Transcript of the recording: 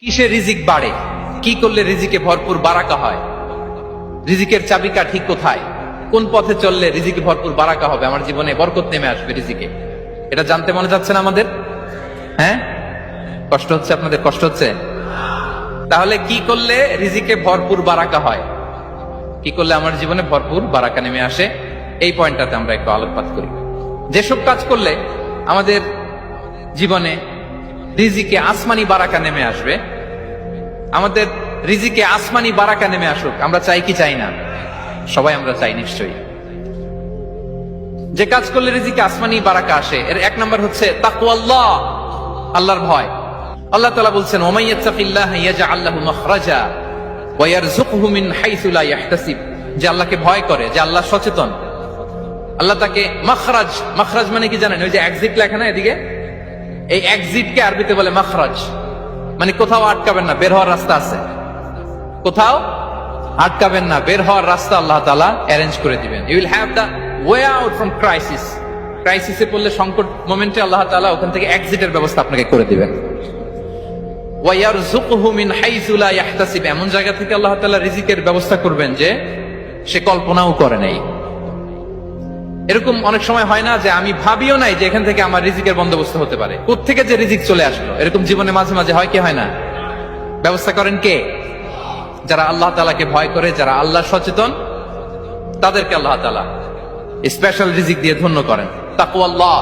কিসে রিজিক বাড়ে, কি করলে রিজিকে ভরপুর বারাকা হয়, রিজিকের চাবিকা ঠিক কোথায়, কোন পথে চললে রিজিকে ভরপুর বারাকা হবে, আমার জীবনে বরকত নেমে আসবে রিজিকে, এটা জানতে মনে যাচ্ছে না আমাদের? হ্যাঁ, কষ্ট হচ্ছে আপনাদের? কষ্ট হচ্ছে? তাহলে কি করলে রিজিকে ভরপুর বারাকা হয়, কি করলে আমার জীবনে ভরপুর বারাকা নেমে আসে, এই পয়েন্টটাতে আমরা একটু আলোকপাত করি। যেসব কাজ করলে আমাদের জীবনে রিজিকে আসমানি বারাকা নেমে আসবে, আমাদের রিজিকে আসমানি বারাকা নেমে আসুক, আমরা চাই কি চাই না? সবাই আমরা চাই নিশ্চয়ই। যে কাজ করলে রিজিকে আসমানি বারাকা আসে, এর এক নম্বর হচ্ছে তাকওয়াল্লাহ, আল্লাহর ভয়। আল্লাহ তাআলা বলছেন, ওমাই ইয়াত্তাকিল্লাহা ইয়াজআল লাহু মাখরাজা ওয়া ইয়ারযুকহু মিন হাইসু লা ইয়াহতাসিব। যে আল্লাহকে ভয় করে, যে আল্লাহ সচেতন, আল্লাহ তাকে মাখরাজ, মাখরাজ মানে কি জানেন? ওই যে এক্সিট লেখা না এদিকে, এই এক্সিটকে আরবিতে বলে মাখরাজ, মানে কোথাও আটকাবেন না, বের হওয়ার রাস্তা আছে, কোথাও আটকাবেন না, বের হওয়ার রাস্তা আল্লাহ তাআলা অ্যারেঞ্জ করে দিবেন। You will have the way out from crisis. ক্রাইসিসে পড়লে, সংকট মোমেন্টে আল্লাহ তাআলা ওখান থেকে এক্সিটের ব্যবস্থা আপনাকে করে দিবেন। ওয়া ইয়ারযুকহু মিন হাইসু লা ইয়াহতাসিব, এমন জায়গা থেকে আল্লাহ তাআলা রিজিকের ব্যবস্থা করবেন যে সে কল্পনাও করে নাই। এরকম অনেক সময় হয় না যে আমি ভাবিও নাই যে এখান থেকে আমার রিজিকের বন্দোবস্ত হতে পারে, কোত্থেকে যে রিজিক চলে আসলো, এরকম জীবনে মাঝে মাঝে হয় কি হয় না? ব্যবস্থা করেন কে? যারা আল্লাহ তাআলাকে ভয় করে, যারা আল্লাহ সচেতন, তাদেরকে আল্লাহ তাআলা স্পেশাল রিজিক দিয়ে ধন্য করেন। তাকওয়াল্লাহ,